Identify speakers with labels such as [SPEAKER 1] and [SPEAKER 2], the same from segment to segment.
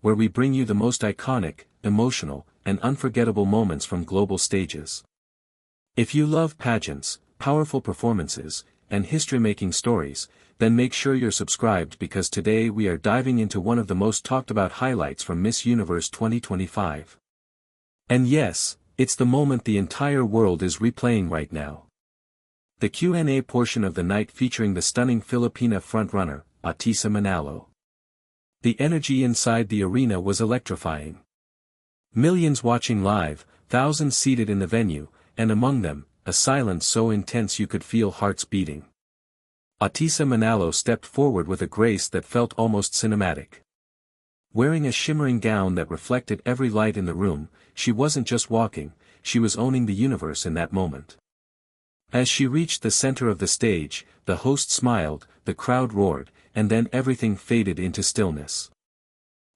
[SPEAKER 1] where we bring you the most iconic, emotional, and unforgettable moments from global stages. If you love pageants, powerful performances, and history-making stories, then make sure you're subscribed because today we are diving into one of the most talked about highlights from Miss Universe 2025. And yes, it's the moment the entire world is replaying right now. The Q&A portion of the night featuring the stunning Filipina frontrunner, Ahtisa Manalo. The energy inside the arena was electrifying. Millions watching live, thousands seated in the venue, and among them, a silence so intense you could feel hearts beating. Ahtisa Manalo stepped forward with a grace that felt almost cinematic. Wearing a shimmering gown that reflected every light in the room, she wasn't just walking, she was owning the universe in that moment. As she reached the center of the stage, the host smiled, the crowd roared, and then everything faded into stillness.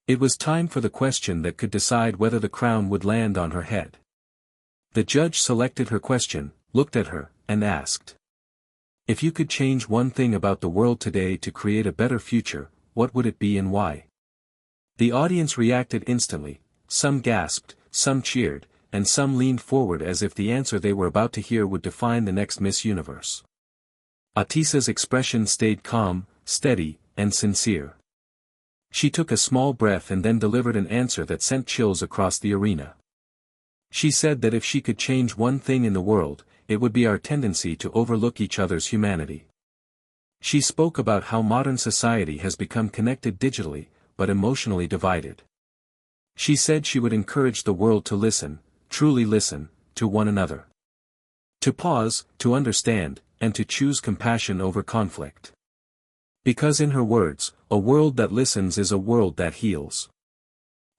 [SPEAKER 1] It was time for the question that could decide whether the crown would land on her head. The judge selected her question, looked at her, and asked, "If you could change one thing about the world today to create a better future, what would it be and why?" The audience reacted instantly, some gasped, some cheered, and some leaned forward as if the answer they were about to hear would define the next Miss Universe. Ahtisa's expression stayed calm, steady, and sincere. She took a small breath and then delivered an answer that sent chills across the arena. She said that if she could change one thing in the world, it would be our tendency to overlook each other's humanity. She spoke about how modern society has become connected digitally, but emotionally divided. She said she would encourage the world to listen, truly listen, to one another. To pause, to understand, and to choose compassion over conflict. Because in her words, a world that listens is a world that heals.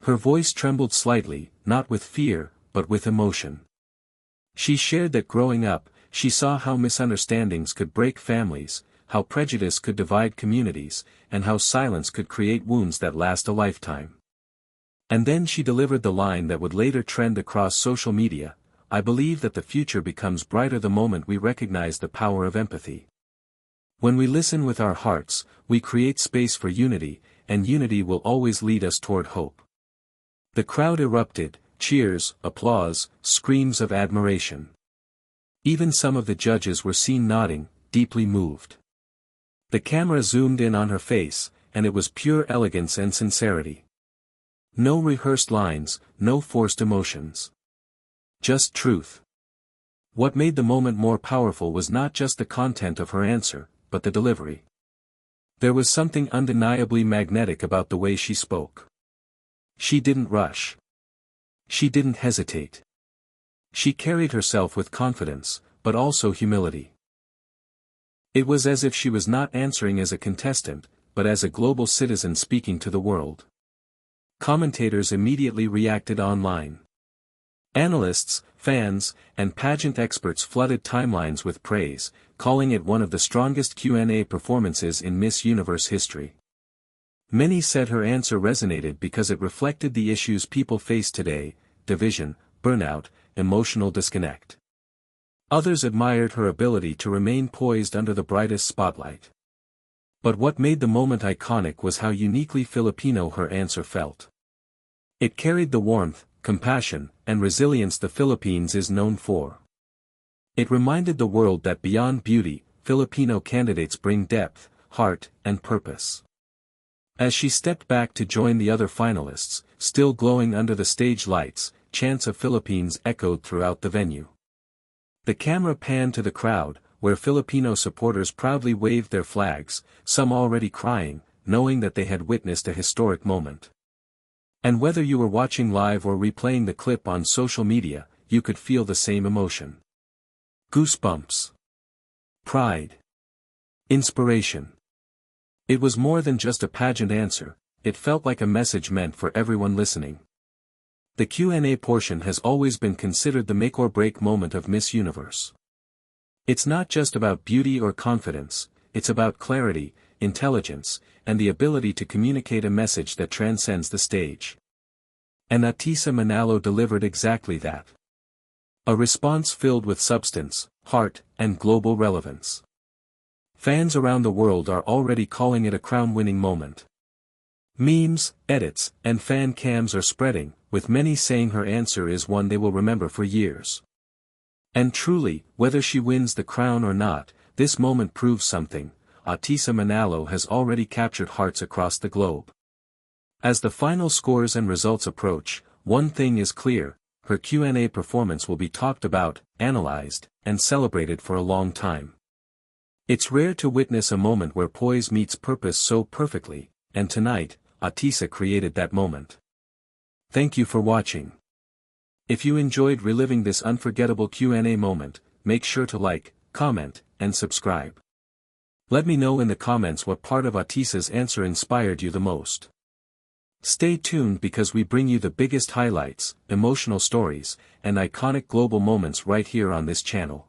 [SPEAKER 1] Her voice trembled slightly, not with fear, but with emotion. She shared that growing up, she saw how misunderstandings could break families, how prejudice could divide communities, and how silence could create wounds that last a lifetime. And then she delivered the line that would later trend across social media, "I believe that the future becomes brighter the moment we recognize the power of empathy. When we listen with our hearts, we create space for unity, and unity will always lead us toward hope." The crowd erupted, cheers, applause, screams of admiration. Even some of the judges were seen nodding, deeply moved. The camera zoomed in on her face, and it was pure elegance and sincerity. No rehearsed lines, no forced emotions. Just truth. What made the moment more powerful was not just the content of her answer, but the delivery. There was something undeniably magnetic about the way she spoke. She didn't rush. She didn't hesitate. She carried herself with confidence, but also humility. It was as if she was not answering as a contestant, but as a global citizen speaking to the world. Commentators immediately reacted online. Analysts, fans, and pageant experts flooded timelines with praise, calling it one of the strongest Q&A performances in Miss Universe history. Many said her answer resonated because it reflected the issues people face today: division, burnout, emotional disconnect. Others admired her ability to remain poised under the brightest spotlight. But what made the moment iconic was how uniquely Filipino her answer felt. It carried the warmth, compassion, and resilience the Philippines is known for. It reminded the world that beyond beauty, Filipino candidates bring depth, heart, and purpose. As she stepped back to join the other finalists, still glowing under the stage lights, chants of Philippines echoed throughout the venue. The camera panned to the crowd, where Filipino supporters proudly waved their flags, some already crying, knowing that they had witnessed a historic moment. And whether you were watching live or replaying the clip on social media, you could feel the same emotion. Goosebumps. Pride. Inspiration. It was more than just a pageant answer, it felt like a message meant for everyone listening. The Q&A portion has always been considered the make-or-break moment of Miss Universe. It's not just about beauty or confidence, it's about clarity, intelligence, and the ability to communicate a message that transcends the stage. And Ahtisa Manalo delivered exactly that. A response filled with substance, heart, and global relevance. Fans around the world are already calling it a crown-winning moment. Memes, edits, and fan cams are spreading, with many saying her answer is one they will remember for years. And truly, whether she wins the crown or not, this moment proves something. Ahtisa Manalo has already captured hearts across the globe. As the final scores and results approach, one thing is clear: her Q&A performance will be talked about, analyzed, and celebrated for a long time. It's rare to witness a moment where poise meets purpose so perfectly, and tonight, Ahtisa created that moment. Thank you for watching. If you enjoyed reliving this unforgettable Q&A moment, make sure to like, comment, and subscribe. Let me know in the comments what part of Ahtisa's answer inspired you the most. Stay tuned because we bring you the biggest highlights, emotional stories, and iconic global moments right here on this channel.